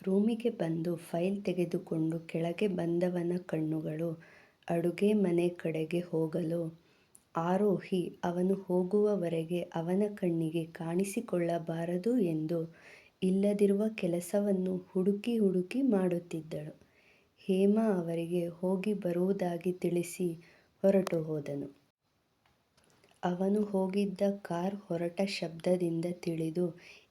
ರೂಮಿಗೆ ಬಂದು ಫೈಲ್ ತೆಗೆದುಕೊಂಡು ಕೆಳಗೆ ಬಂದವನ ಕಣ್ಣುಗಳು ಅಡುಗೆ ಮನೆ ಕಡೆಗೆ ಹೋಗಲು, ಆರೋಹಿ ಅವನು ಹೋಗುವವರೆಗೆ ಅವನ ಕಣ್ಣಿಗೆ ಕಾಣಿಸಿಕೊಳ್ಳಬಾರದು ಎಂದು ಇಲ್ಲದಿರುವ ಕೆಲಸವನ್ನು ಹುಡುಕಿ ಹುಡುಕಿ ಮಾಡುತ್ತಿದ್ದಳು. ಹೇಮಾ ಅವರಿಗೆ ಹೋಗಿ ಬರುವುದಾಗಿ ತಿಳಿಸಿ ಹೊರಟು ಹೋದನು. ಅವನು ಹೋಗಿದ್ದ ಕಾರ್ ಹೊರಟ ಶಬ್ದದಿಂದ ತಿಳಿದು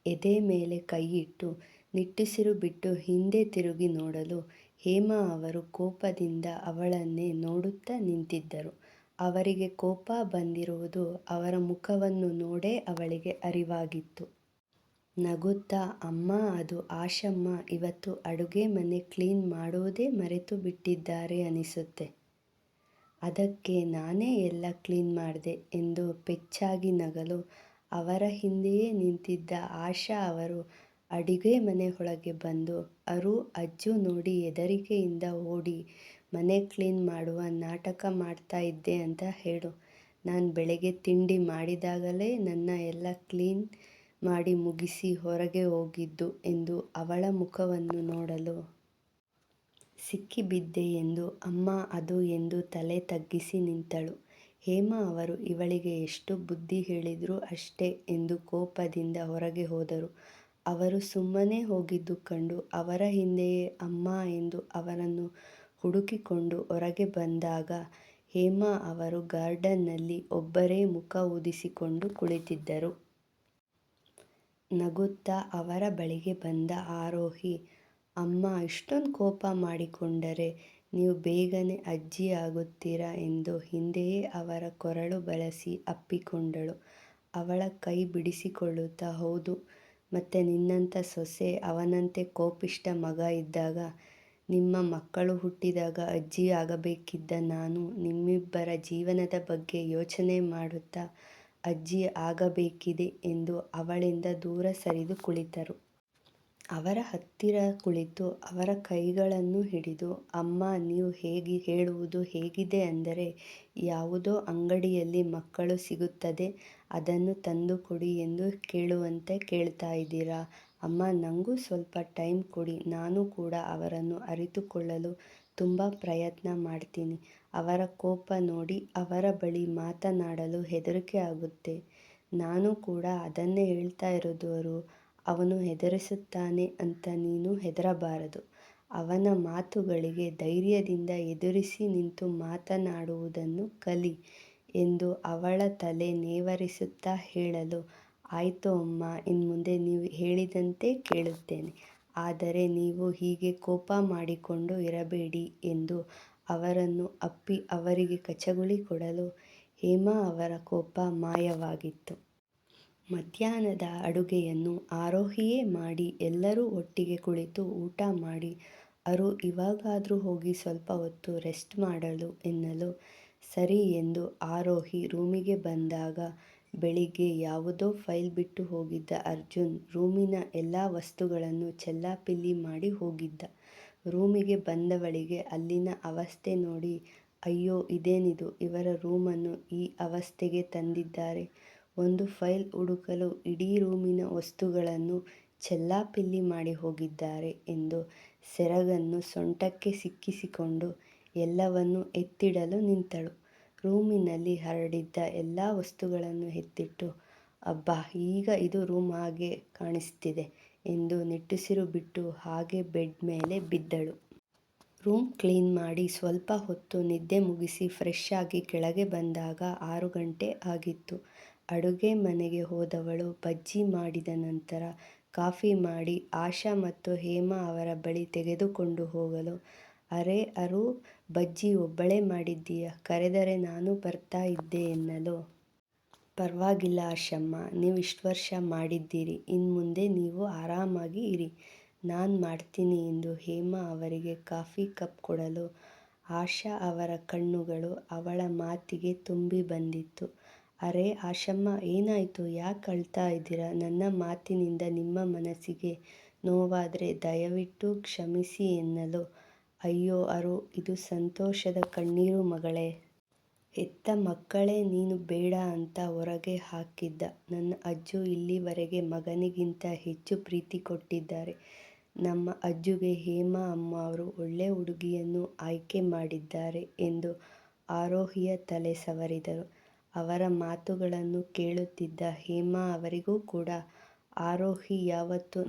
ಎದೆ ಮೇಲೆ ಕೈಯಿಟ್ಟು ನಿಟ್ಟುಸಿರು ಬಿಟ್ಟು ಹಿಂದೆ ತಿರುಗಿ ನೋಡಲು ಹೇಮಾ ಅವರು ಕೋಪದಿಂದ ಅವಳನ್ನೇ ನೋಡುತ್ತಾ ನಿಂತಿದ್ದರು. ಅವರಿಗೆ ಕೋಪ ಬಂದಿರುವುದು ಅವರ ಮುಖವನ್ನು ನೋಡೇ ಅವಳಿಗೆ ಅರಿವಾಗಿತ್ತು. ನಗುತ್ತಾ, ಅಮ್ಮ, ಅದು ಆಶಮ್ಮ ಇವತ್ತು ಅಡುಗೆ ಮನೆ ಕ್ಲೀನ್ ಮಾಡುವುದೇ ಮರೆತು ಬಿಟ್ಟಿದ್ದಾರೆ ಅನಿಸುತ್ತೆ. ಅದಕ್ಕೆ ನಾನೇ ಎಲ್ಲ ಕ್ಲೀನ್ ಮಾಡಿದೆ ಎಂದು ಪೆಚ್ಚಾಗಿ ನಗಲು, ಅವರ ಹಿಂದೆಯೇ ನಿಂತಿದ್ದ ಆಶಾ ಅವರು ಅಡುಗೆ ಮನೆ ಒಳಗೆ ಬಂದು, ಅರು, ಅಜ್ಜು ನೋಡಿ ಹೆದರಿಕೆಯಿಂದ ಓಡಿ ಮನೆ ಕ್ಲೀನ್ ಮಾಡುವ ನಾಟಕ ಮಾಡ್ತಾ ಇದ್ದೆ ಅಂತ ಹೇಳು. ನಾನು ಬೆಳಗ್ಗೆ ತಿಂಡಿ ಮಾಡಿದಾಗಲೇ ನನ್ನ ಎಲ್ಲ ಕ್ಲೀನ್ ಮಾಡಿ ಮುಗಿಸಿ ಹೊರಗೆ ಹೋಗಿದ್ದು ಎಂದು ಅವಳ ಮುಖವನ್ನು ನೋಡಲು ಸಿಕ್ಕಿಬಿದ್ದೆ ಎಂದು ಅಮ್ಮ ಅದು ಎಂದು ತಲೆ ತಗ್ಗಿಸಿ ನಿಂತಳು. ಹೇಮಾ ಅವರು ಇವಳಿಗೆ ಎಷ್ಟು ಬುದ್ಧಿ ಹೇಳಿದರೂ ಅಷ್ಟೇ ಎಂದು ಕೋಪದಿಂದ ಹೊರಗೆ ಹೋದರು. ಅವರು ಸುಮ್ಮನೆ ಹೋಗಿದ್ದು ಕಂಡು ಅವರ ಹಿಂದೆಯೇ ಅಮ್ಮ ಎಂದು ಅವರನ್ನು ಹುಡುಕಿಕೊಂಡು ಹೊರಗೆ ಬಂದಾಗ ಹೇಮಾ ಅವರು ಗಾರ್ಡನ್ನಲ್ಲಿ ಒಬ್ಬರೇ ಮುಖ ಊದಿಸಿಕೊಂಡು ಕುಳಿತಿದ್ದರು. ನಗುತ್ತಾ ಅವರ ಬಳಿಗೆ ಬಂದ ಆರೋಹಿ, ಅಮ್ಮ, ಇಷ್ಟೊಂದು ಕೋಪ ಮಾಡಿಕೊಂಡರೆ ನೀವು ಬೇಗನೆ ಅಜ್ಜಿ ಆಗುತ್ತೀರಾ ಎಂದು ಹಿಂದೆಯೇ ಅವರ ಕೊರಳು ಬಳಸಿ ಅಪ್ಪಿಕೊಂಡಳು. ಅವಳ ಕೈ ಬಿಡಿಸಿಕೊಳ್ಳುತ್ತಾ, ಹೌದು, ಮತ್ತೆ ನಿನ್ನಂಥ ಸೊಸೆ, ಅವನಂತೆ ಕೋಪಿಷ್ಟ ಮಗ ಇದ್ದಾಗ, ನಿಮ್ಮ ಮಕ್ಕಳು ಹುಟ್ಟಿದಾಗ ಅಜ್ಜಿ ಆಗಬೇಕಿದ್ದ ನಾನು ನಿಮ್ಮಿಬ್ಬರ ಜೀವನದ ಬಗ್ಗೆ ಯೋಚನೆ ಮಾಡುತ್ತಾ ಅಜ್ಜಿ ಆಗಬೇಕಿದೆ ಎಂದು ಅವಳಿಂದ ದೂರ ಸರಿದು ಕುಳಿತರು. ಅವರ ಹತ್ತಿರ ಕುಳಿತು ಅವರ ಕೈಗಳನ್ನು ಹಿಡಿದು, ಅಮ್ಮ, ನೀವು ಹೇಳುವುದು ಹೇಗಿದೆ ಅಂದರೆ, ಯಾವುದೋ ಅಂಗಡಿಯಲ್ಲಿ ಮಕ್ಕಳು ಸಿಗುತ್ತದೆ, ಅದನ್ನು ತಂದು ಕೊಡಿ ಎಂದು ಕೇಳುವಂತೆ ಕೇಳ್ತಾ ಇದ್ದೀರಾ? ಅಮ್ಮ, ನನಗೂ ಸ್ವಲ್ಪ ಟೈಮ್ ಕೊಡಿ, ನಾನು ಕೂಡ ಅವರನ್ನು ಅರಿತುಕೊಳ್ಳಲು ತುಂಬ ಪ್ರಯತ್ನ ಮಾಡ್ತೀನಿ. ಅವರ ಕೋಪ ನೋಡಿ ಅವರ ಬಳಿ ಮಾತನಾಡಲು ಹೆದರಿಕೆ ಆಗುತ್ತೆ. ನಾನು ಕೂಡ ಅದನ್ನೇ ಹೇಳ್ತಾ ಇರೋದು ಅರು. ಅವನು ಹೆದರಿಸುತ್ತಾನೆ ಅಂತ ನೀನು ಹೆದರಬಾರದು. ಅವನ ಮಾತುಗಳಿಗೆ ಧೈರ್ಯದಿಂದ ಎದುರಿಸಿ ನಿಂತು ಮಾತನಾಡುವುದನ್ನು ಕಲಿ ಎಂದು ಅವಳ ತಲೆ ನೇವರಿಸುತ್ತಾ ಹೇಳಲು, ಆಯಿತು ಅಮ್ಮ, ಇನ್ಮುಂದೆ ನೀವು ಹೇಳಿದಂತೆ ಕೇಳುತ್ತೇನೆ. ಆದರೆ ನೀವು ಹೀಗೆ ಕೋಪ ಮಾಡಿಕೊಂಡು ಇರಬೇಡಿ ಎಂದು ಅವರನ್ನು ಅಪ್ಪಿ ಅವರಿಗೆ ಕಚಗುಳಿ ಕೊಡಲು ಹೇಮಾ ಅವರ ಕೋಪ ಮಾಯವಾಗಿತ್ತು. ಮಧ್ಯಾಹ್ನದ ಅಡುಗೆಯನ್ನು ಆರೋಹಿಯೇ ಮಾಡಿ ಎಲ್ಲರೂ ಒಟ್ಟಿಗೆ ಕುಳಿತು ಊಟ ಮಾಡಿ, ಅರು, ಇವಾಗಾದರೂ ಹೋಗಿ ಸ್ವಲ್ಪ ಹೊತ್ತು ರೆಸ್ಟ್ ಮಾಡಲು ಎನ್ನಲು, ಸರಿ ಎಂದು ಆರೋಹಿ ರೂಮಿಗೆ ಬಂದಾಗ ಬೆಳಿಗ್ಗೆ ಯಾವುದೋ ಫೈಲ್ ಬಿಟ್ಟು ಹೋಗಿದ್ದ ಅರ್ಜುನ್ ರೂಮಿನ ಎಲ್ಲ ವಸ್ತುಗಳನ್ನು ಚೆಲ್ಲಾಪಿಲ್ಲಿ ಮಾಡಿ ಹೋಗಿದ್ದ. ರೂಮಿಗೆ ಬಂದವಳಿಗೆ ಅಲ್ಲಿನ ಅವಸ್ಥೆ ನೋಡಿ, ಅಯ್ಯೋ, ಇದೇನಿದು, ಇವರ ರೂಮನ್ನು ಈ ಅವಸ್ಥೆಗೆ ತಂದಿದ್ದಾರೆ, ಒಂದು ಫೈಲ್ ಹುಡುಕಲು ಇಡೀ ರೂಮಿನ ವಸ್ತುಗಳನ್ನು ಚೆಲ್ಲಾಪಿಲ್ಲಿ ಮಾಡಿ ಹೋಗಿದ್ದಾರೆ ಎಂದು ಸೆರಗನ್ನು ಸೊಂಟಕ್ಕೆ ಸಿಕ್ಕಿಸಿಕೊಂಡು ಎಲ್ಲವನ್ನೂ ಎತ್ತಿಡಲು ನಿಂತಳು. ರೂಮಿನಲ್ಲಿ ಹರಡಿದ್ದ ಎಲ್ಲ ವಸ್ತುಗಳನ್ನು ಎತ್ತಿಟ್ಟು, ಅಬ್ಬಾ, ಈಗ ಇದು ರೂಮ್ ಹಾಗೆ ಕಾಣಿಸ್ತಿದೆ ಎಂದು ನಿಟ್ಟುಸಿರು ಬಿಟ್ಟು ಹಾಗೆ ಬೆಡ್ ಮೇಲೆ ಬಿದ್ದಳು. ರೂಮ್ ಕ್ಲೀನ್ ಮಾಡಿ ಸ್ವಲ್ಪ ಹೊತ್ತು ನಿದ್ದೆ ಮುಗಿಸಿ ಫ್ರೆಶ್ ಆಗಿ ಕೆಳಗೆ ಬಂದಾಗ 6 ಗಂಟೆ ಆಗಿತ್ತು. ಅಡುಗೆ ಮನೆಗೆ ಹೋದವಳು ಬಜ್ಜಿ ಮಾಡಿದ ನಂತರ ಕಾಫಿ ಮಾಡಿ ಆಶಾ ಮತ್ತು ಹೇಮಾ ಅವರ ಬಳಿ ತೆಗೆದುಕೊಂಡು ಹೋಗಲು, ಅರೆ ಅರು, ಬಜ್ಜಿ ಒಬ್ಬಳೇ ಮಾಡಿದ್ದೀಯಾ, ಕರೆದರೆ ನಾನು ಬರ್ತಾ ಇದ್ದೆ ಎನ್ನಲು, ಪರವಾಗಿಲ್ಲ ಆಶಮ್ಮ, ನೀವು ಇಷ್ಟು ವರ್ಷ ಮಾಡಿದ್ದೀರಿ, ಇನ್ಮುಂದೆ ನೀವು ಆರಾಮಾಗಿ ಇರಿ, ನಾನು ಮಾಡ್ತೀನಿ ಎಂದು ಹೇಮಾ ಅವರಿಗೆ ಕಾಫಿ ಕಪ್ ಕೊಡಲು ಆಶಾ ಅವರ ಕಣ್ಣುಗಳು ಅವಳ ಮಾತಿಗೆ ತುಂಬಿ ಬಂದಿತ್ತು. ಅರೆ ಆಶಮ್ಮ, ಏನಾಯಿತು, ಯಾಕೆ ಅಳ್ತಾ ಇದ್ದೀರಾ? ನನ್ನ ಮಾತಿನಿಂದ ನಿಮ್ಮ ಮನಸ್ಸಿಗೆ ನೋವಾದರೆ ದಯವಿಟ್ಟು ಕ್ಷಮಿಸಿ ಎನ್ನಲು, ಅಯ್ಯೋ ಅರು, ಇದು ಸಂತೋಷದ ಕಣ್ಣೀರು ಮಗಳೇ. ಹೆತ್ತ ಮಕ್ಕಳೇ ನೀನು ಬೇಡ ಅಂತ ಹೊರಗೆ ಹಾಕಿದ್ದ ನನ್ನ ಅಜ್ಜು ಇಲ್ಲಿವರೆಗೆ ಮಗನಿಗಿಂತ ಹೆಚ್ಚು ಪ್ರೀತಿ ಕೊಟ್ಟಿದ್ದಾರೆ. ನಮ್ಮ ಅಜ್ಜುಗೆ ಹೇಮಾ ಅಮ್ಮ ಅವರು ಒಳ್ಳೆ ಹುಡುಗಿಯನ್ನು ಆಯ್ಕೆ ಮಾಡಿದ್ದಾರೆ ಎಂದು ಆರೋಹಿಯ ತಲೆ ಸವರಿದರು. ಅವರ ಮಾತುಗಳನ್ನು ಕೇಳುತ್ತಿದ್ದ ಹೇಮಾ ಅವರಿಗೂ ಕೂಡ ಆರೋಹಿ ಯಾವತ್ತೂ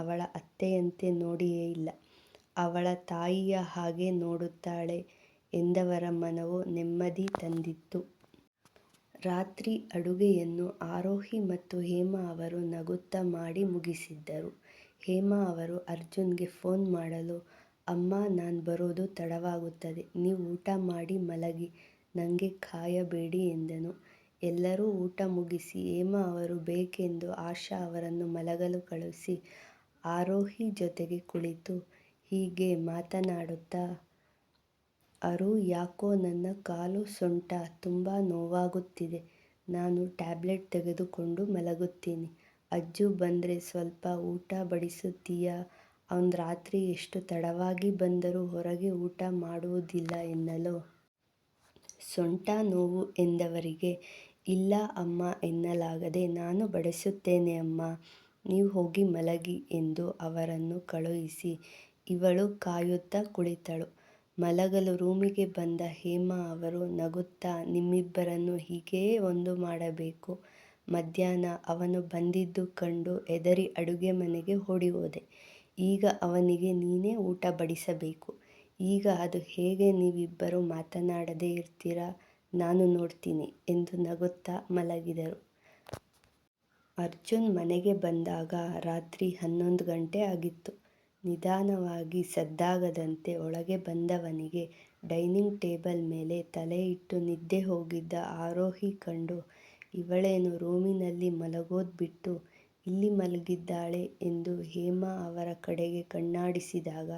ಅವಳ ಅತ್ತೆಯಂತೆ ನೋಡಿಯೇ ಇಲ್ಲ, ಅವಳ ತಾಯಿಯ ಹಾಗೆ ನೋಡುತ್ತಾಳೆ ಎಂದವರ ಮನವು ನೆಮ್ಮದಿ ತಂದಿತ್ತು. ರಾತ್ರಿ ಅಡುಗೆಯನ್ನು ಆರೋಹಿ ಮತ್ತು ಹೇಮಾ ಅವರು ನಗುತ್ತಾ ಮಾಡಿ ಮುಗಿಸಿದ್ದರು. ಹೇಮಾ ಅವರು ಅರ್ಜುನ್ಗೆ ಫೋನ್ ಮಾಡಲು, ಅಮ್ಮ ನಾನ್ ಬರೋದು ತಡವಾಗುತ್ತದೆ, ನೀವು ಊಟ ಮಾಡಿ ಮಲಗಿ, ನಂಗೆ ಕಾಯಬೇಡಿ ಎಂದನು. ಎಲ್ಲರೂ ಊಟ ಮುಗಿಸಿ ಹೇಮಾ ಅವರು ಬೇಕೆಂದು ಆಶಾ ಅವರನ್ನು ಮಲಗಲು ಕಳುಹಿಸಿ ಆರೋಹಿ ಜೊತೆಗೆ ಕುಳಿತು ಹೀಗೆ ಮಾತನಾಡುತ್ತಾ, ಅರು ಯಾಕೋ ನನ್ನ ಕಾಲು ಸೊಂಟ ತುಂಬ ನೋವಾಗುತ್ತಿದೆ, ನಾನು ಟ್ಯಾಬ್ಲೆಟ್ ತೆಗೆದುಕೊಂಡು ಮಲಗುತ್ತೀನಿ, ಅಜ್ಜು ಬಂದ್ರೆ ಸ್ವಲ್ಪ ಊಟ ಬಡಿಸುತ್ತೀಯಾ, ಅವ್ನು ರಾತ್ರಿ ಎಷ್ಟು ತಡವಾಗಿ ಬಂದರೂ ಹೊರಗೆ ಊಟ ಮಾಡುವುದಿಲ್ಲ ಎನ್ನಲು. ಸೊಂಟ ನೋವು ಎಂದವರಿಗೆ ಇಲ್ಲ ಅಮ್ಮ ಎನ್ನಲಾಗದೆ, ನಾನು ಬಡಿಸುತ್ತೇನೆ ಅಮ್ಮ, ನೀವು ಹೋಗಿ ಮಲಗಿ ಎಂದು ಅವರನ್ನು ಕಳುಹಿಸಿ ಇವಳು ಕಾಯುತ್ತಾ ಕುಳಿತಳು. ಮಲಗಲು ರೂಮಿಗೆ ಬಂದ ಹೇಮಾ ಅವರು ನಗುತ್ತಾ, ನಿಮ್ಮಿಬ್ಬರನ್ನು ಹೀಗೆಯೇ ಒಂದು ಮಾಡಬೇಕು, ಮಧ್ಯಾಹ್ನ ಅವನು ಬಂದಿದ್ದು ಕಂಡು ಹೆದರಿ ಅಡುಗೆ ಮನೆಗೆ ಓಡಿ ಹೋದೆ, ಈಗ ಅವನಿಗೆ ನೀನೇ ಊಟ ಬಡಿಸಬೇಕು, ಈಗ ಅದು ಹೇಗೆ ನೀವಿಬ್ಬರು ಮಾತನಾಡದೇ ಇರ್ತೀರಾ, ನಾನು ನೋಡ್ತೀನಿ ಎಂದು ನಗುತ್ತಾ ಮಲಗಿದರು. ಅರ್ಜುನ್ ಮನೆಗೆ ಬಂದಾಗ ರಾತ್ರಿ 11 ಗಂಟೆ ಆಗಿತ್ತು. ನಿಧಾನವಾಗಿ ಸದ್ದಾಗದಂತೆ ಒಳಗೆ ಬಂದವನಿಗೆ ಡೈನಿಂಗ್ ಟೇಬಲ್ ಮೇಲೆ ತಲೆ ಇಟ್ಟು ನಿದ್ದೆ ಹೋಗಿದ್ದ ಆರೋಹಿ ಕಂಡು, ಇವಳೇನು ರೂಮಿನಲ್ಲಿ ಮಲಗೋದ್ ಬಿಟ್ಟು ಇಲ್ಲಿ ಮಲಗಿದ್ದಾಳೆ ಎಂದು ಹೇಮಾ ಅವರ ಕಡೆಗೆ ಕಣ್ಣಾಡಿಸಿದಾಗ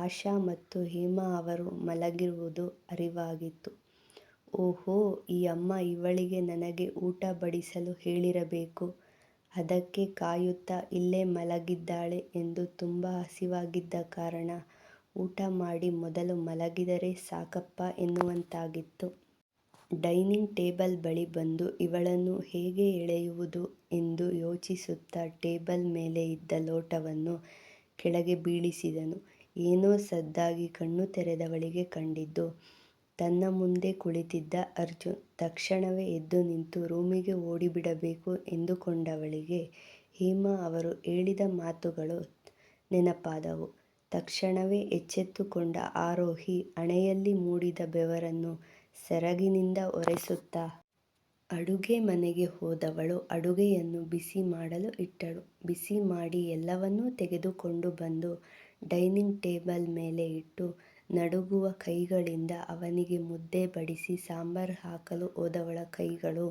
ಆಶಾ ಮತ್ತು ಹೇಮಾ ಅವರು ಮಲಗಿರುವುದು ಅರಿವಾಗಿತ್ತು. ಓಹೋ, ಈ ಅಮ್ಮ ಇವಳಿಗೆ ನನಗೆ ಊಟ ಬಡಿಸಲು ಹೇಳಿರಬೇಕು, ಅದಕ್ಕೆ ಕಾಯುತ್ತಾ ಇಲ್ಲೇ ಮಲಗಿದ್ದಾಳೆ ಎಂದು ತುಂಬ ಹಸಿವಾಗಿದ್ದ ಕಾರಣ ಊಟ ಮಾಡಿ ಮೊದಲು ಮಲಗಿದರೆ ಸಾಕಪ್ಪ ಎನ್ನುವಂತಾಗಿತ್ತು. ಡೈನಿಂಗ್ ಟೇಬಲ್ ಬಳಿ ಬಂದು ಇವಳನ್ನು ಹೇಗೆ ಎಳೆಯುವುದು ಎಂದು ಯೋಚಿಸುತ್ತಾ ಟೇಬಲ್ ಮೇಲೆ ಇದ್ದ ಲೋಟವನ್ನು ಕೆಳಗೆ ಬೀಳಿಸಿದನು. ಏನೋ ಸದ್ದಾಗಿ ಕಣ್ಣು ತೆರೆದವಳಿಗೆ ಕಂಡಿದ್ದು ತನ್ನ ಮುಂದೆ ಕುಳಿತಿದ್ದ ಅರ್ಜುನ್. ತಕ್ಷಣವೇ ಎದ್ದು ನಿಂತು ರೂಮಿಗೆ ಓಡಿಬಿಡಬೇಕು ಎಂದುಕೊಂಡವಳಿಗೆ ಹೇಮಾ ಅವರು ಹೇಳಿದ ಮಾತುಗಳು ನೆನಪಾದವು. ತಕ್ಷಣವೇ ಎಚ್ಚೆತ್ತುಕೊಂಡ ಆರೋಹಿ ಹಣೆಯಲ್ಲಿ ಮೂಡಿದ ಬೆವರನ್ನು ಸೆರಗಿನಿಂದ ಒರೆಸುತ್ತಾ ಅಡುಗೆ ಮನೆಗೆ ಹೋದವಳು ಅಡುಗೆಯನ್ನು ಬಿಸಿ ಮಾಡಲು ಇಟ್ಟಳು. ಬಿಸಿ ಮಾಡಿ ಎಲ್ಲವನ್ನೂ ತೆಗೆದುಕೊಂಡು ಬಂದು ಡೈನಿಂಗ್ ಟೇಬಲ್ ಮೇಲೆ ಇಟ್ಟು ನಡುಗುವ ಕೈಗಳಿಂದ ಅವನಿಗೆ ಮುದ್ದೆ ಬಡಿಸಿ ಸಾಂಬಾರ್ ಹಾಕಲು ಹೋದವಳ ಕೈಗಳು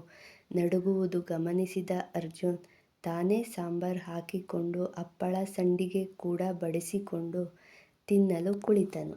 ನಡುಗುವುದು ಗಮನಿಸಿದ ಅರ್ಜುನ್ ತಾನೇ ಸಾಂಬಾರ್ ಹಾಕಿಕೊಂಡು ಹಪ್ಪಳ ಸಂಡಿಗೆ ಕೂಡ ಬಡಿಸಿಕೊಂಡು ತಿನ್ನಲು ಕುಳಿತನು.